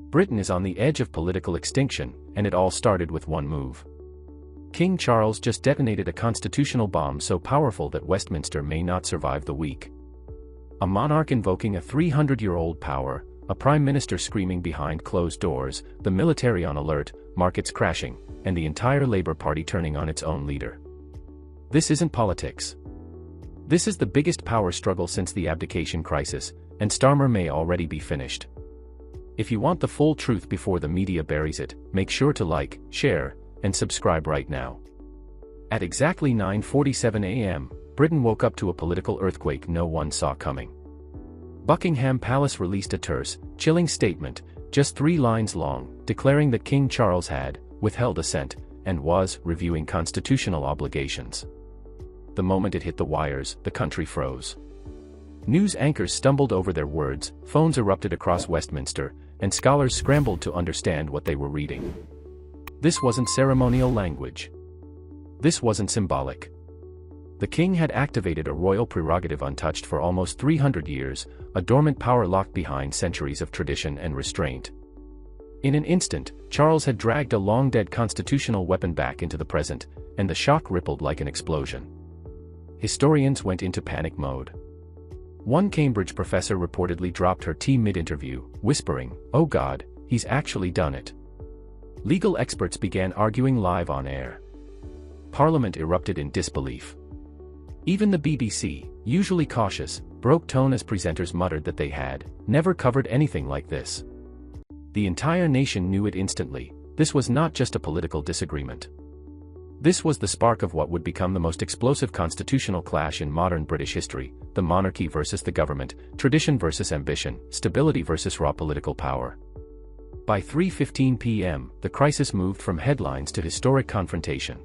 Britain is on the edge of political extinction, and it all started with one move. King Charles just detonated a constitutional bomb so powerful that Westminster may not survive the week. A monarch invoking a 300-year-old power, a prime minister screaming behind closed doors, the military on alert, markets crashing, and the entire Labour Party turning on its own leader. This isn't politics. This is the biggest power struggle since the abdication crisis, and Starmer may already be finished. If you want the full truth before the media buries it, make sure to like, share, and subscribe right now. At exactly 9:47 a.m., Britain woke up to a political earthquake no one saw coming. Buckingham Palace released a terse, chilling statement, just 3 lines long, declaring that King Charles had withheld assent and was reviewing constitutional obligations. The moment it hit the wires, the country froze. News anchors stumbled over their words, phones erupted across Westminster, and scholars scrambled to understand what they were reading. This wasn't ceremonial language. This wasn't symbolic. The king had activated a royal prerogative untouched for almost 300 years, a dormant power locked behind centuries of tradition and restraint. In an instant, Charles had dragged a long-dead constitutional weapon back into the present, and the shock rippled like an explosion. Historians went into panic mode. One Cambridge professor reportedly dropped her tea mid-interview, whispering, "Oh God, he's actually done it." Legal experts began arguing live on air. Parliament erupted in disbelief. Even the BBC, usually cautious, broke tone as presenters muttered that they had never covered anything like this. The entire nation knew it instantly. This was not just a political disagreement. This was the spark of what would become the most explosive constitutional clash in modern British history: the monarchy versus the government, tradition versus ambition, stability versus raw political power. By 3:15 p.m., the crisis moved from headlines to historic confrontation.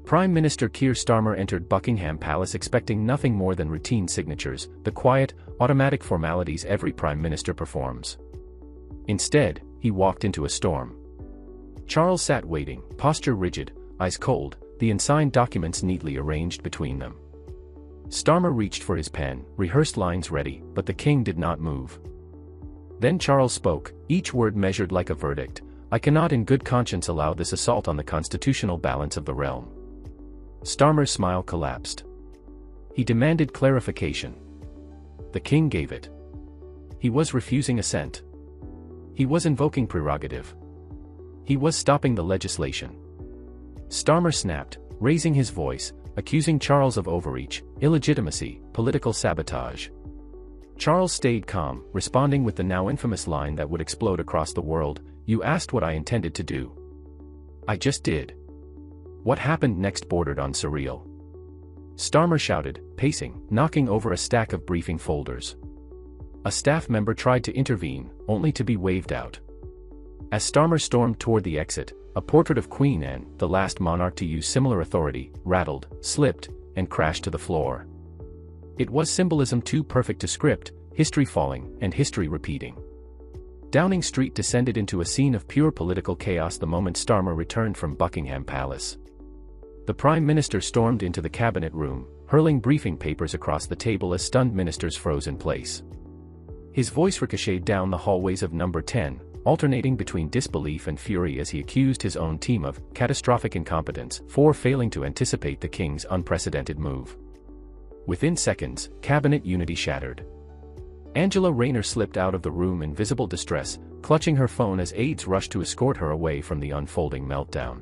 Prime Minister Keir Starmer entered Buckingham Palace expecting nothing more than routine signatures, the quiet, automatic formalities every prime minister performs. Instead, he walked into a storm. Charles sat waiting, posture rigid, eyes cold, the unsigned documents neatly arranged between them. Starmer reached for his pen, rehearsed lines ready, but the king did not move. Then Charles spoke, each word measured like a verdict. "I cannot in good conscience allow this assault on the constitutional balance of the realm." Starmer's smile collapsed. He demanded clarification. The king gave it. He was refusing assent. He was invoking prerogative. He was stopping the legislation. Starmer snapped, raising his voice, accusing Charles of overreach, illegitimacy, political sabotage. Charles stayed calm, responding with the now infamous line that would explode across the world: "You asked what I intended to do. I just did." What happened next bordered on surreal. Starmer shouted, pacing, knocking over a stack of briefing folders. A staff member tried to intervene, only to be waved out. As Starmer stormed toward the exit, a portrait of Queen Anne, the last monarch to use similar authority, rattled, slipped, and crashed to the floor. It was symbolism too perfect to script, history falling, and history repeating. Downing Street descended into a scene of pure political chaos the moment Starmer returned from Buckingham Palace. The Prime Minister stormed into the cabinet room, hurling briefing papers across the table as stunned ministers froze in place. His voice ricocheted down the hallways of Number 10, alternating between disbelief and fury as he accused his own team of catastrophic incompetence for failing to anticipate the king's unprecedented move. Within seconds, cabinet unity shattered. Angela Rayner slipped out of the room in visible distress, clutching her phone as aides rushed to escort her away from the unfolding meltdown.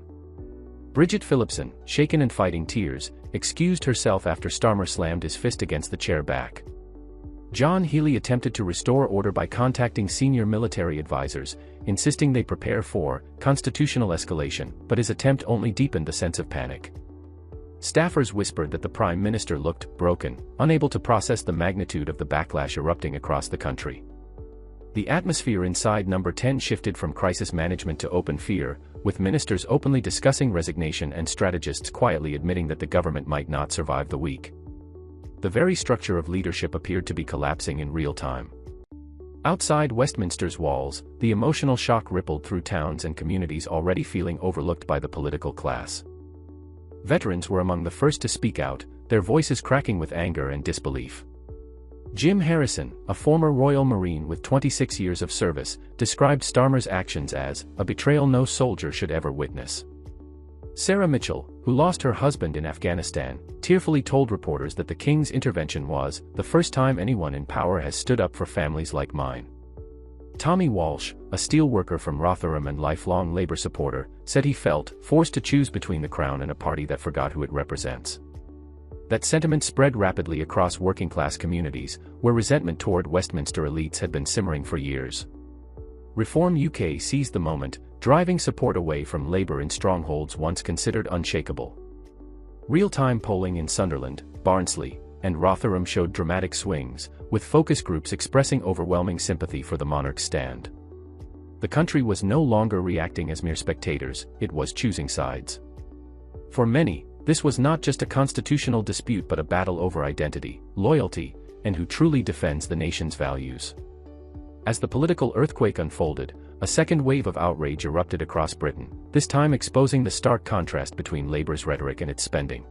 Bridget Phillipson, shaken and fighting tears, excused herself after Starmer slammed his fist against the chair back. John Healey attempted to restore order by contacting senior military advisors, insisting they prepare for constitutional escalation, but his attempt only deepened the sense of panic. Staffers whispered that the Prime Minister looked broken, unable to process the magnitude of the backlash erupting across the country. The atmosphere inside Number 10 shifted from crisis management to open fear, with ministers openly discussing resignation and strategists quietly admitting that the government might not survive the week. The very structure of leadership appeared to be collapsing in real time. Outside Westminster's walls, the emotional shock rippled through towns and communities already feeling overlooked by the political class. Veterans were among the first to speak out, their voices cracking with anger and disbelief. Jim Harrison, a former Royal Marine with 26 years of service, described Starmer's actions as a betrayal no soldier should ever witness. Sarah Mitchell, who lost her husband in Afghanistan, tearfully told reporters that the King's intervention was the first time anyone in power has stood up for families like mine. Tommy Walsh, a steel worker from Rotherham and lifelong Labour supporter, said he felt forced to choose between the Crown and a party that forgot who it represents. That sentiment spread rapidly across working-class communities, where resentment toward Westminster elites had been simmering for years. Reform UK seized the moment, driving support away from Labour in strongholds once considered unshakable. Real-time polling in Sunderland, Barnsley, and Rotherham showed dramatic swings, with focus groups expressing overwhelming sympathy for the monarch's stand. The country was no longer reacting as mere spectators, it was choosing sides. For many, this was not just a constitutional dispute but a battle over identity, loyalty, and who truly defends the nation's values. As the political earthquake unfolded, a second wave of outrage erupted across Britain, this time exposing the stark contrast between Labour's rhetoric and its spending.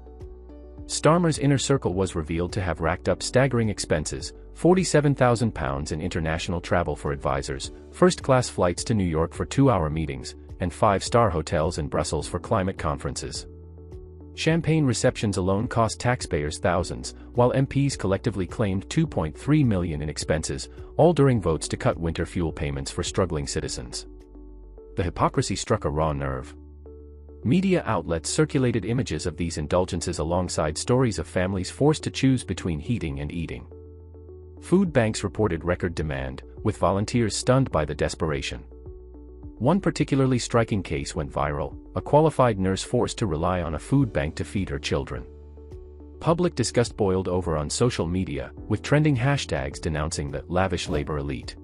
Starmer's inner circle was revealed to have racked up staggering expenses: £47,000 in international travel for advisors, first-class flights to New York for 2-hour meetings, and 5-star hotels in Brussels for climate conferences. Champagne receptions alone cost taxpayers thousands, while MPs collectively claimed £2.3 million in expenses, all during votes to cut winter fuel payments for struggling citizens. The hypocrisy struck a raw nerve. Media outlets circulated images of these indulgences alongside stories of families forced to choose between heating and eating. Food banks reported record demand, with volunteers stunned by the desperation. One particularly striking case went viral: a qualified nurse forced to rely on a food bank to feed her children. Public disgust boiled over on social media, with trending hashtags denouncing the lavish Labour elite.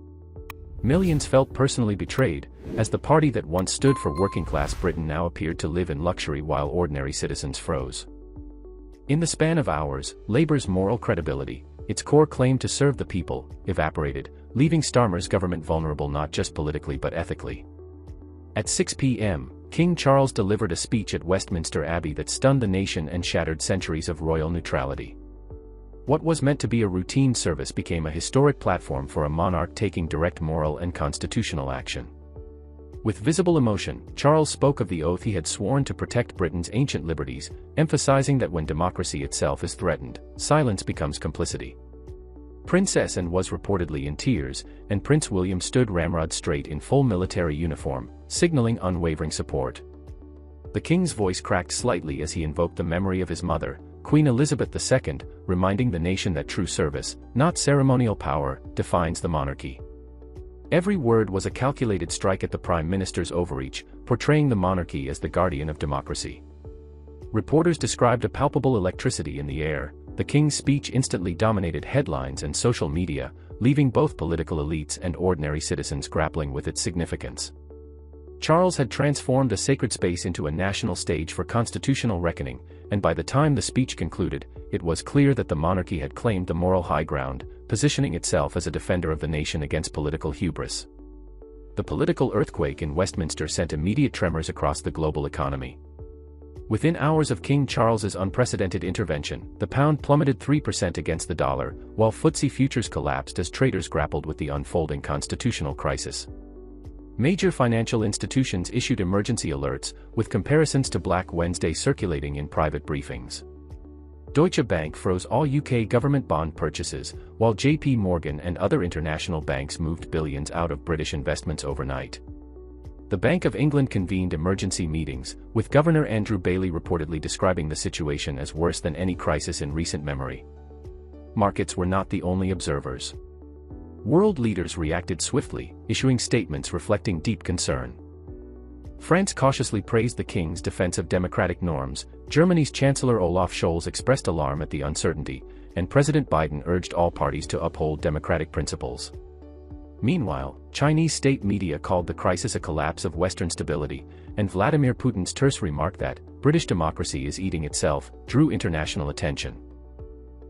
Millions felt personally betrayed, as the party that once stood for working-class Britain now appeared to live in luxury while ordinary citizens froze. In the span of hours, Labour's moral credibility, its core claim to serve the people, evaporated, leaving Starmer's government vulnerable not just politically but ethically. At 6 p.m., King Charles delivered a speech at Westminster Abbey that stunned the nation and shattered centuries of royal neutrality. What was meant to be a routine service became a historic platform for a monarch taking direct moral and constitutional action. With visible emotion, Charles spoke of the oath he had sworn to protect Britain's ancient liberties, emphasizing that when democracy itself is threatened, silence becomes complicity. Princess Anne was reportedly in tears, and Prince William stood ramrod straight in full military uniform, signaling unwavering support. The king's voice cracked slightly as he invoked the memory of his mother, Queen Elizabeth II, reminding the nation that true service, not ceremonial power, defines the monarchy. Every word was a calculated strike at the Prime Minister's overreach, portraying the monarchy as the guardian of democracy. Reporters described a palpable electricity in the air. The king's speech instantly dominated headlines and social media, leaving both political elites and ordinary citizens grappling with its significance. Charles had transformed a sacred space into a national stage for constitutional reckoning, and by the time the speech concluded, it was clear that the monarchy had claimed the moral high ground, positioning itself as a defender of the nation against political hubris. The political earthquake in Westminster sent immediate tremors across the global economy. Within hours of King Charles's unprecedented intervention, the pound plummeted 3% against the dollar, while FTSE futures collapsed as traders grappled with the unfolding constitutional crisis. Major financial institutions issued emergency alerts, with comparisons to Black Wednesday circulating in private briefings. Deutsche Bank froze all UK government bond purchases, while JP Morgan and other international banks moved billions out of British investments overnight. The Bank of England convened emergency meetings, with Governor Andrew Bailey reportedly describing the situation as worse than any crisis in recent memory. Markets were not the only observers. World leaders reacted swiftly, issuing statements reflecting deep concern. France cautiously praised the king's defense of democratic norms, Germany's Chancellor Olaf Scholz expressed alarm at the uncertainty, and President Biden urged all parties to uphold democratic principles. Meanwhile, Chinese state media called the crisis a collapse of Western stability, and Vladimir Putin's terse remark that British democracy is eating itself drew international attention.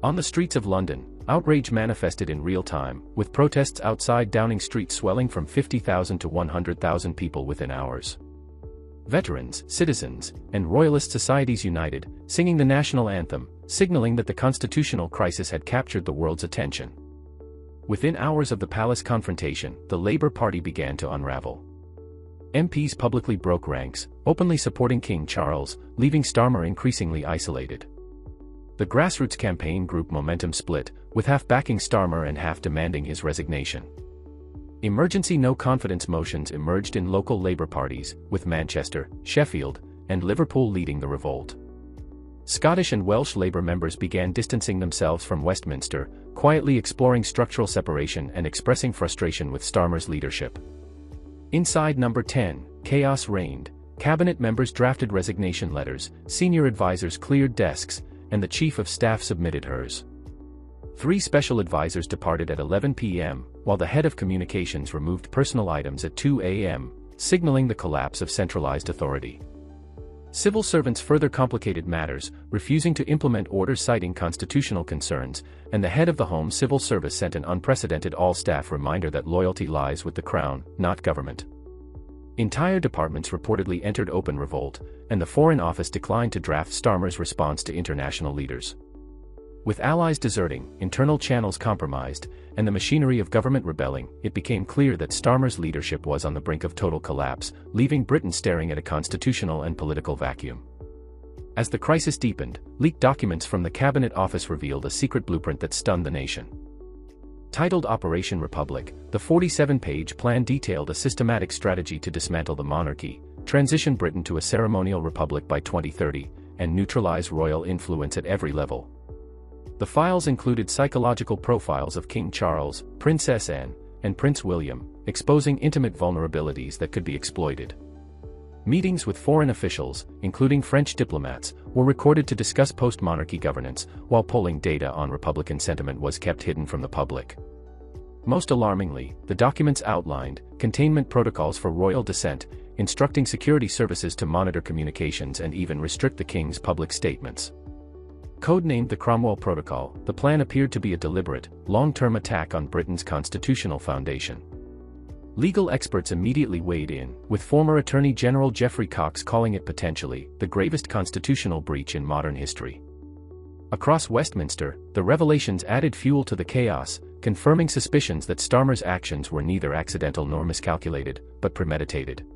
On the streets of London, outrage manifested in real time, with protests outside Downing Street swelling from 50,000 to 100,000 people within hours. Veterans, citizens, and royalist societies united, singing the national anthem, signaling that the constitutional crisis had captured the world's attention. Within hours of the palace confrontation, the Labour Party began to unravel. MPs publicly broke ranks, openly supporting King Charles, leaving Starmer increasingly isolated. The grassroots campaign group momentum split, with half backing Starmer and half demanding his resignation. Emergency no-confidence motions emerged in local Labour parties, with Manchester, Sheffield, and Liverpool leading the revolt. Scottish and Welsh Labour members began distancing themselves from Westminster, quietly exploring structural separation and expressing frustration with Starmer's leadership. Inside Number 10, chaos reigned. Cabinet members drafted resignation letters, senior advisors cleared desks, and the Chief of Staff submitted hers. 3 special advisors departed at 11 p.m., while the head of communications removed personal items at 2 a.m., signaling the collapse of centralized authority. Civil servants further complicated matters, refusing to implement orders citing constitutional concerns, and the head of the Home Civil Service sent an unprecedented all-staff reminder that loyalty lies with the Crown, not government. Entire departments reportedly entered open revolt, and the Foreign Office declined to draft Starmer's response to international leaders. With allies deserting, internal channels compromised, and the machinery of government rebelling, it became clear that Starmer's leadership was on the brink of total collapse, leaving Britain staring at a constitutional and political vacuum. As the crisis deepened, leaked documents from the Cabinet Office revealed a secret blueprint that stunned the nation. Titled Operation Republic, the 47-page plan detailed a systematic strategy to dismantle the monarchy, transition Britain to a ceremonial republic by 2030, and neutralize royal influence at every level. The files included psychological profiles of King Charles, Princess Anne, and Prince William, exposing intimate vulnerabilities that could be exploited. Meetings with foreign officials, including French diplomats, were recorded to discuss post-monarchy governance, while polling data on Republican sentiment was kept hidden from the public. Most alarmingly, the documents outlined containment protocols for royal descent, instructing security services to monitor communications and even restrict the king's public statements. Codenamed the Cromwell Protocol, the plan appeared to be a deliberate, long-term attack on Britain's constitutional foundation. Legal experts immediately weighed in, with former Attorney General Geoffrey Cox calling it potentially the gravest constitutional breach in modern history. Across Westminster, the revelations added fuel to the chaos, confirming suspicions that Starmer's actions were neither accidental nor miscalculated, but premeditated.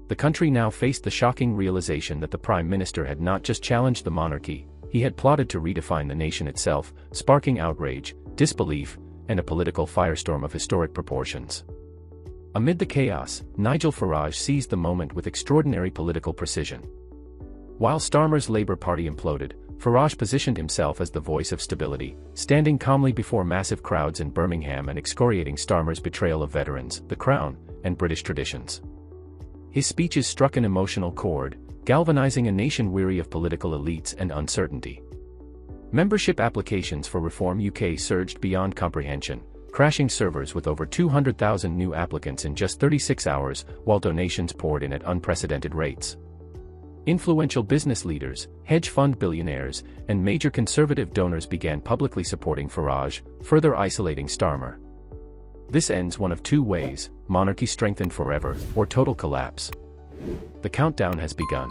The country now faced the shocking realization that the Prime Minister had not just challenged the monarchy, he had plotted to redefine the nation itself, sparking outrage, disbelief, and a political firestorm of historic proportions. Amid the chaos, Nigel Farage seized the moment with extraordinary political precision. While Starmer's Labour Party imploded, Farage positioned himself as the voice of stability, standing calmly before massive crowds in Birmingham and excoriating Starmer's betrayal of veterans, the Crown, and British traditions. His speeches struck an emotional chord, galvanizing a nation weary of political elites and uncertainty. Membership applications for Reform UK surged beyond comprehension, crashing servers with over 200,000 new applicants in just 36 hours, while donations poured in at unprecedented rates. Influential business leaders, hedge fund billionaires, and major conservative donors began publicly supporting Farage, further isolating Starmer. This ends one of 2 ways: monarchy strengthened forever, or total collapse. The countdown has begun.